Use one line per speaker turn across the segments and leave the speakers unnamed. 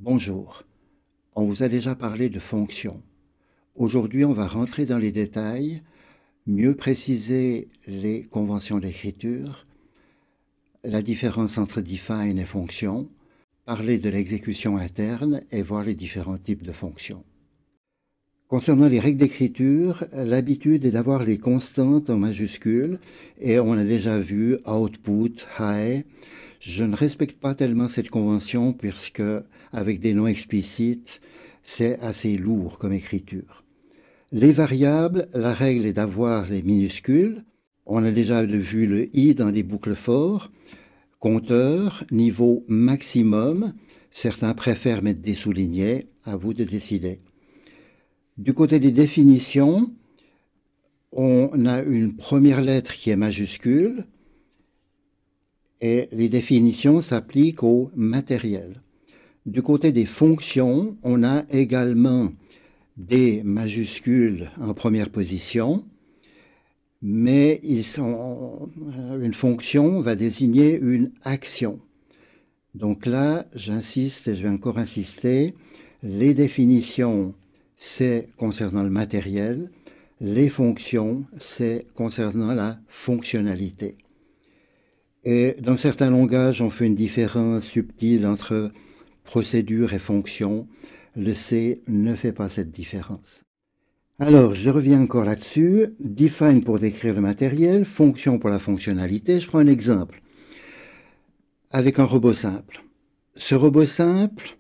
Bonjour, on vous a déjà parlé de fonctions. Aujourd'hui, on va rentrer dans les détails, mieux préciser les conventions d'écriture, la différence entre define et fonction, parler de l'exécution interne et voir les différents types de fonctions. Concernant les règles d'écriture, l'habitude est d'avoir les constantes en majuscules et on a déjà vu output, high. Je ne respecte pas tellement cette convention puisque, avec des noms explicites, c'est assez lourd comme écriture. Les variables, la règle est d'avoir les minuscules. On a déjà vu le i dans des boucles for. Compteur, niveau maximum. Certains préfèrent mettre des soulignés, à vous de décider. Du côté des définitions, on a une première lettre qui est majuscule et les définitions s'appliquent au matériel. Du côté des fonctions, on a également des majuscules en première position, mais une fonction va désigner une action. Donc là, j'insiste et je vais encore insister, les définitions, c'est concernant le matériel, les fonctions, c'est concernant la fonctionnalité. Et dans certains langages, on fait une différence subtile entre procédure et fonction. Le C ne fait pas cette différence. Alors, je reviens encore là-dessus. Define pour décrire le matériel, fonction pour la fonctionnalité. Je prends un exemple avec un robot simple. Ce robot simple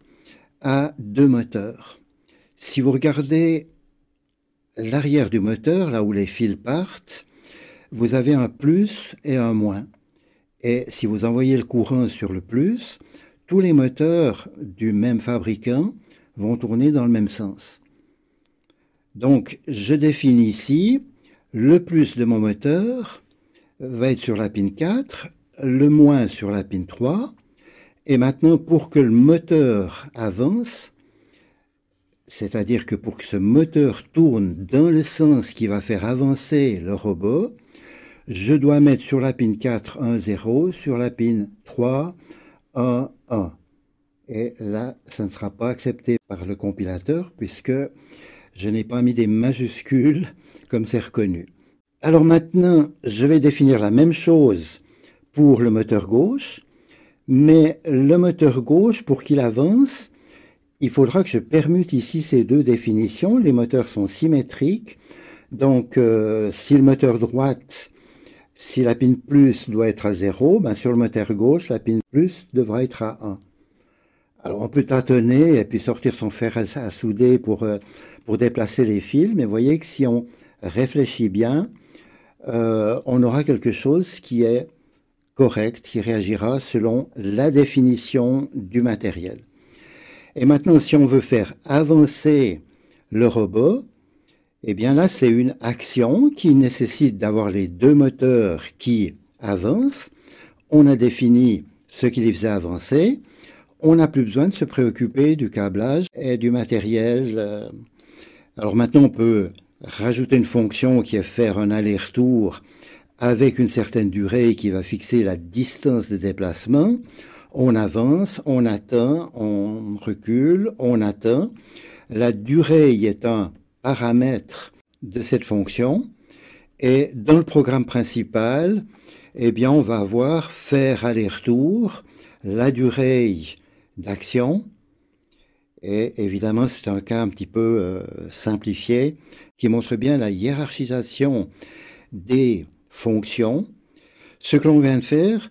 a deux moteurs. Si vous regardez l'arrière du moteur, là où les fils partent, vous avez un plus et un moins. Et si vous envoyez le courant sur le plus, tous les moteurs du même fabricant vont tourner dans le même sens. Donc, je définis ici, le plus de mon moteur va être sur la pin 4, le moins sur la pin 3. Et maintenant, pour que le moteur avance, c'est-à-dire que pour que ce moteur tourne dans le sens qui va faire avancer le robot, je dois mettre sur la pin 4 un 0, sur la pin 3 un 1. Et là, ça ne sera pas accepté par le compilateur puisque je n'ai pas mis des majuscules comme c'est reconnu. Alors maintenant, je vais définir la même chose pour le moteur gauche, mais le moteur gauche, pour qu'il avance, il faudra que je permute ici ces deux définitions. Les moteurs sont symétriques, donc si le moteur droite, si la pin plus doit être à 0, ben sur le moteur gauche, la pin plus devra être à 1. Alors on peut tâtonner et puis sortir son fer à souder pour déplacer les fils, mais vous voyez que si on réfléchit bien, on aura quelque chose qui est correct, qui réagira selon la définition du matériel. Et maintenant, si on veut faire avancer le robot, eh bien là, c'est une action qui nécessite d'avoir les deux moteurs qui avancent. On a défini ce qui les faisait avancer. On n'a plus besoin de se préoccuper du câblage et du matériel. Alors maintenant, on peut rajouter une fonction qui est faire un aller-retour avec une certaine durée qui va fixer la distance de déplacement. On avance, on atteint, on recule, on atteint. La durée est un paramètre de cette fonction. Et dans le programme principal, eh bien, on va avoir faire aller-retour, la durée d'action. Et évidemment, c'est un cas un petit peu simplifié qui montre bien la hiérarchisation des fonctions. Ce que l'on vient de faire,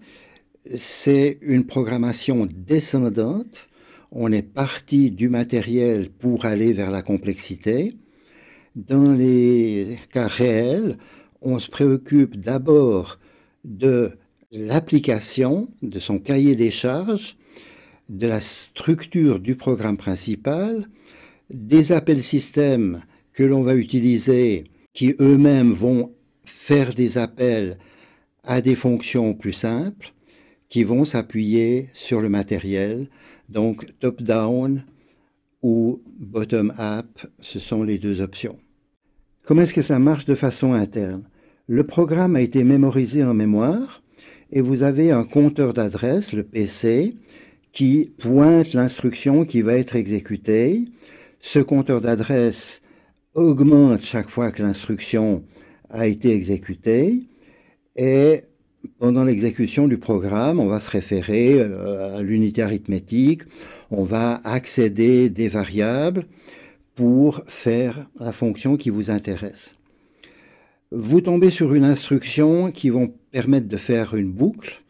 c'est une programmation descendante. On est parti du matériel pour aller vers la complexité. Dans les cas réels, on se préoccupe d'abord de l'application, de son cahier des charges, de la structure du programme principal, des appels système que l'on va utiliser qui eux-mêmes vont faire des appels à des fonctions plus simples qui vont s'appuyer sur le matériel. Donc top-down ou bottom-up, ce sont les deux options. Comment est-ce que ça marche de façon interne? Le programme a été mémorisé en mémoire et vous avez un compteur d'adresse, le PC, qui pointe l'instruction qui va être exécutée. Ce compteur d'adresse augmente chaque fois que l'instruction a été exécutée et pendant l'exécution du programme, on va se référer à l'unité arithmétique, on va accéder des variables pour faire la fonction qui vous intéresse. Vous tombez sur une instruction qui va permettre de faire une boucle.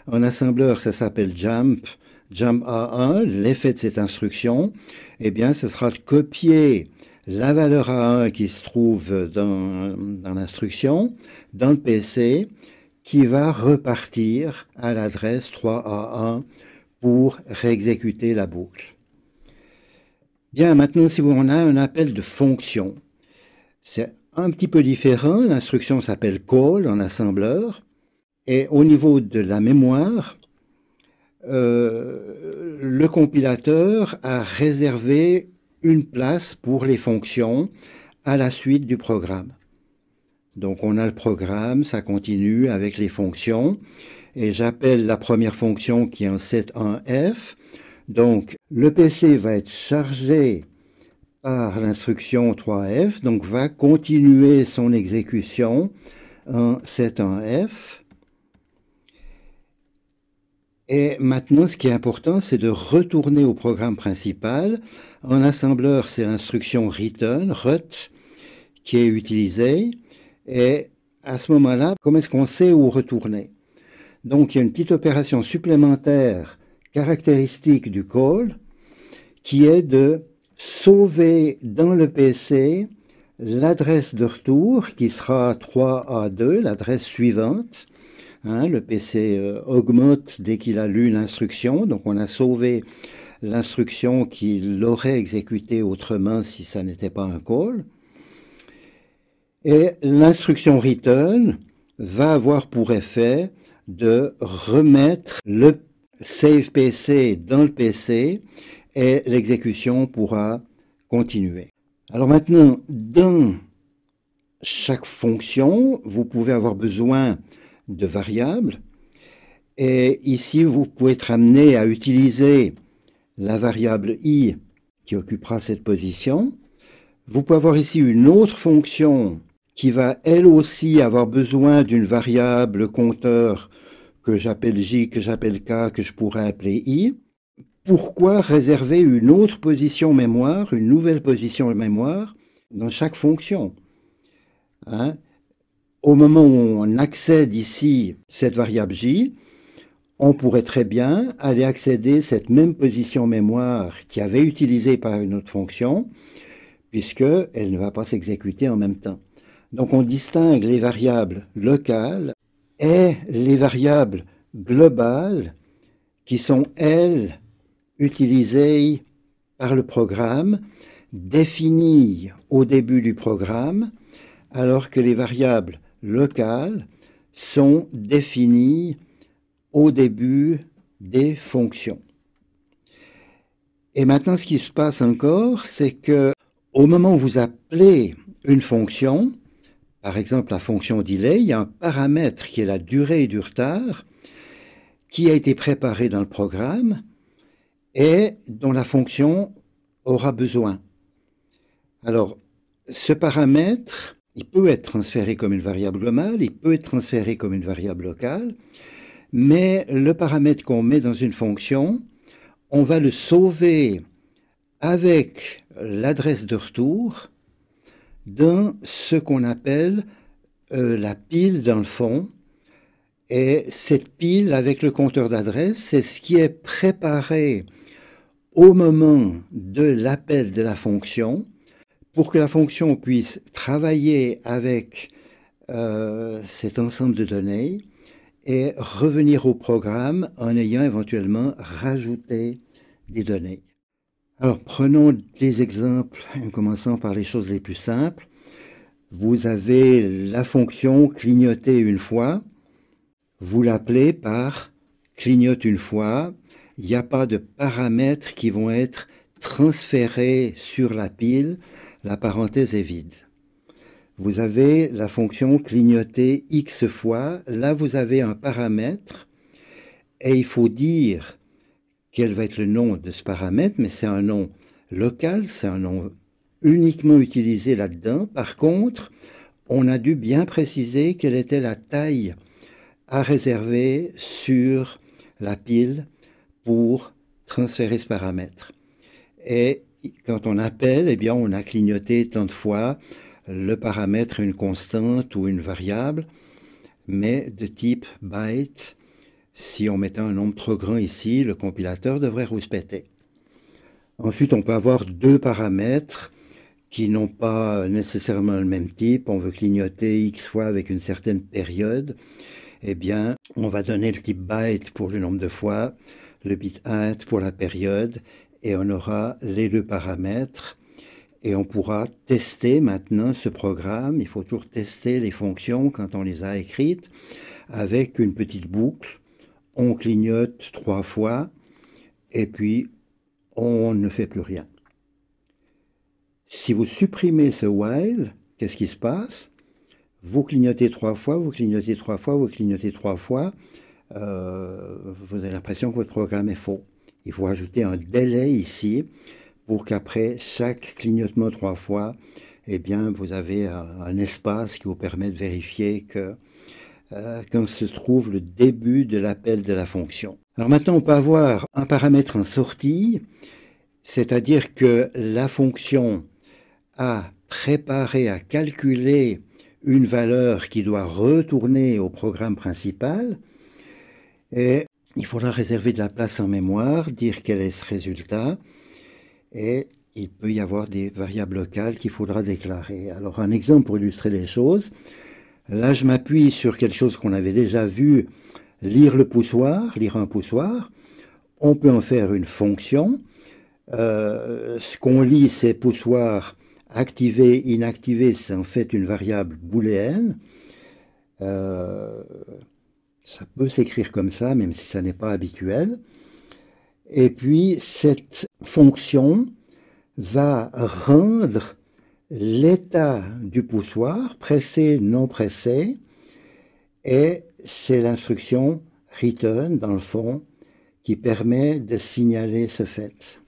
En assembleur, ça s'appelle jump A1. L'effet de cette instruction, eh bien, ce sera de copier la valeur A1 qui se trouve dans l'instruction, dans le PC, qui va repartir à l'adresse 3A1 pour réexécuter la boucle. Bien, maintenant, si on a un appel de fonction, c'est un petit peu différent. L'instruction s'appelle call en assembleur. Et au niveau de la mémoire, le compilateur a réservé une place pour les fonctions à la suite du programme. Donc on a le programme, ça continue avec les fonctions, et j'appelle la première fonction qui est en set 1F. Donc le PC va être chargé par l'instruction 3F, donc va continuer son exécution en set 1F. Et maintenant, ce qui est important, c'est de retourner au programme principal. En assembleur, c'est l'instruction return, rut, qui est utilisée. Et à ce moment-là, comment est-ce qu'on sait où retourner? Donc, il y a une petite opération supplémentaire caractéristique du call, qui est de sauver dans le PC l'adresse de retour, qui sera 3A2, l'adresse suivante. Le PC augmente dès qu'il a lu l'instruction, donc on a sauvé l'instruction qu'il aurait exécutée autrement si ça n'était pas un call. Et l'instruction return va avoir pour effet de remettre le save PC dans le PC et l'exécution pourra continuer. Alors maintenant, dans chaque fonction, vous pouvez avoir besoin de variables. Et ici, vous pouvez être amené à utiliser la variable i qui occupera cette position. Vous pouvez avoir ici une autre fonction qui va elle aussi avoir besoin d'une variable compteur que j'appelle j, que j'appelle k, que je pourrais appeler i. Pourquoi réserver une autre position mémoire, une nouvelle position mémoire dans chaque fonction? Au moment où on accède ici cette variable j, on pourrait très bien aller accéder à cette même position mémoire qui avait utilisée par une autre fonction, puisqu'elle ne va pas s'exécuter en même temps. Donc on distingue les variables locales et les variables globales qui sont, elles, utilisées par le programme, définies au début du programme, alors que les variables locales sont définies au début des fonctions. Et maintenant, ce qui se passe encore, c'est que au moment où vous appelez une fonction, par exemple la fonction delay, il y a un paramètre qui est la durée du retard qui a été préparé dans le programme et dont la fonction aura besoin. Alors, ce paramètre, il peut être transféré comme une variable globale, il peut être transféré comme une variable locale, mais le paramètre qu'on met dans une fonction, on va le sauver avec l'adresse de retour dans ce qu'on appelle la pile dans le fond. Et cette pile avec le compteur d'adresse, c'est ce qui est préparé au moment de l'appel de la fonction pour que la fonction puisse travailler avec cet ensemble de données et revenir au programme en ayant éventuellement rajouté des données. Alors, prenons des exemples, en commençant par les choses les plus simples. Vous avez la fonction clignoter une fois. Vous l'appelez par clignote une fois. Il n'y a pas de paramètres qui vont être transférés sur la pile. La parenthèse est vide. Vous avez la fonction clignoter x fois. Là, vous avez un paramètre et il faut dire quel va être le nom de ce paramètre, mais c'est un nom local, c'est un nom uniquement utilisé là-dedans. Par contre, on a dû bien préciser quelle était la taille à réserver sur la pile pour transférer ce paramètre. Et quand on appelle, eh bien, on a clignoté tant de fois le paramètre une constante ou une variable, mais de type byte. Si on mettait un nombre trop grand ici, le compilateur devrait rouspéter. Ensuite, on peut avoir deux paramètres qui n'ont pas nécessairement le même type. On veut clignoter x fois avec une certaine période. Eh bien, on va donner le type byte pour le nombre de fois, le bit int pour la période, et on aura les deux paramètres. Et on pourra tester maintenant ce programme. Il faut toujours tester les fonctions quand on les a écrites avec une petite boucle. On clignote 3 fois et puis on ne fait plus rien. Si vous supprimez ce while, qu'est-ce qui se passe? Vous clignotez 3 fois, vous clignotez 3 fois, vous clignotez 3 fois. Vous avez l'impression que votre programme est faux. Il faut ajouter un délai ici pour qu'après chaque clignotement 3 fois, eh bien, vous avez un espace qui vous permet de vérifier que quand se trouve le début de l'appel de la fonction. Alors maintenant, on peut avoir un paramètre en sortie, c'est-à-dire que la fonction a préparé, a calculé une valeur qui doit retourner au programme principal, et il faudra réserver de la place en mémoire, dire quel est ce résultat, et il peut y avoir des variables locales qu'il faudra déclarer. Alors un exemple pour illustrer les choses, là je m'appuie sur quelque chose qu'on avait déjà vu, lire le poussoir, lire un poussoir. On peut en faire une fonction. Ce qu'on lit, c'est poussoir activé, inactivé, c'est en fait une variable booléenne. Ça peut s'écrire comme ça, même si ça n'est pas habituel. Et puis, cette fonction va rendre l'état du poussoir, pressé, non pressé, et c'est l'instruction return, dans le fond, qui permet de signaler ce fait.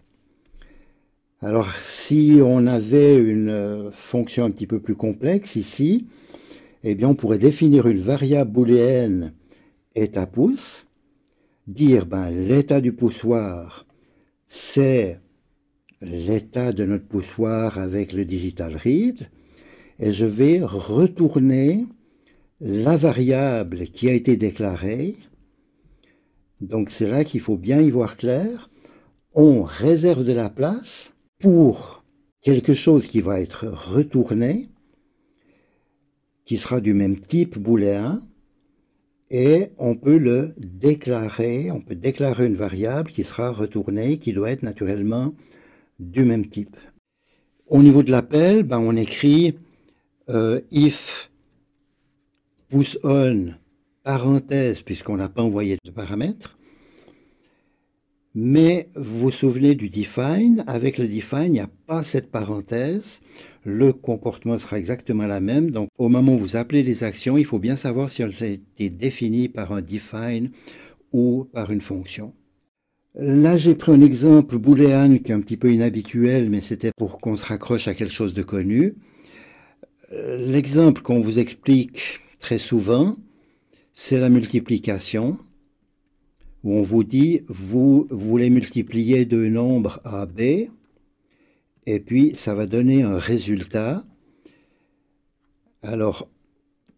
Alors, si on avait une fonction un petit peu plus complexe ici, eh bien, on pourrait définir une variable booléenne état pouce, dire l'état du poussoir, c'est l'état de notre poussoir avec le digital read, et je vais retourner la variable qui a été déclarée. Donc c'est là qu'il faut bien y voir clair. On réserve de la place pour quelque chose qui va être retourné, qui sera du même type booléen, et on peut le déclarer, on peut déclarer une variable qui sera retournée, qui doit être naturellement du même type. Au niveau de l'appel, on écrit if pushOn, parenthèse, puisqu'on n'a pas envoyé de paramètres. Mais vous vous souvenez du define, avec le define, il n'y a pas cette parenthèse. Le comportement sera exactement la même. Donc, au moment où vous appelez les actions, il faut bien savoir si elles ont été définies par un define ou par une fonction. Là, j'ai pris un exemple booléen qui est un petit peu inhabituel, mais c'était pour qu'on se raccroche à quelque chose de connu. L'exemple qu'on vous explique très souvent, c'est la multiplication, où on vous dit, vous voulez multiplier deux nombres A, B, et puis ça va donner un résultat. Alors,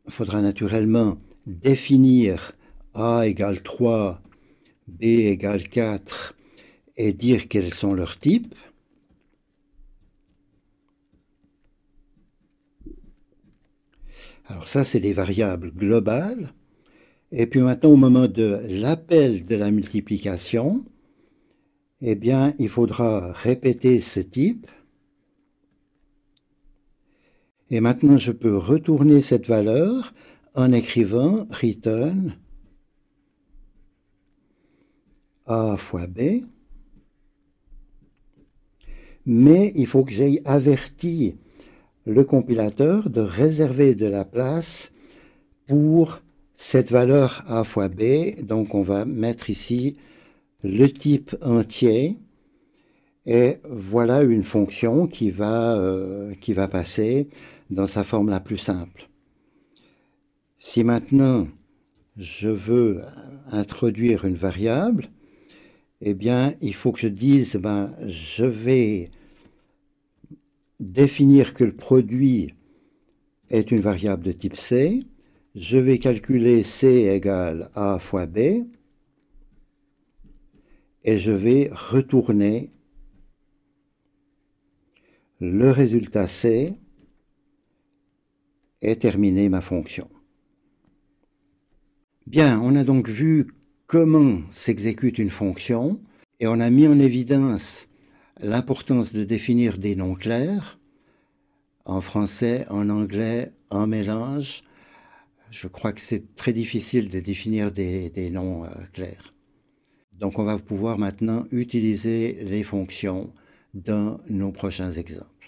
il faudra naturellement définir A égale 3, B égale 4, et dire quels sont leurs types. Alors ça, c'est des variables globales. Et puis maintenant, au moment de l'appel de la multiplication, eh bien, il faudra répéter ce type. Et maintenant, je peux retourner cette valeur en écrivant return A fois B. Mais il faut que j'aie averti le compilateur de réserver de la place pour cette valeur A fois B. Donc, on va mettre ici le type entier, et voilà une fonction qui va passer dans sa forme la plus simple. Si maintenant je veux introduire une variable, eh bien, il faut que je dise, je vais définir que le produit est une variable de type C, je vais calculer C égale A fois B, et je vais retourner le résultat C et terminer ma fonction. Bien, on a donc vu comment s'exécute une fonction et on a mis en évidence l'importance de définir des noms clairs, en français, en anglais, en mélange. Je crois que c'est très difficile de définir des noms clairs. Donc on va pouvoir maintenant utiliser les fonctions dans nos prochains exemples.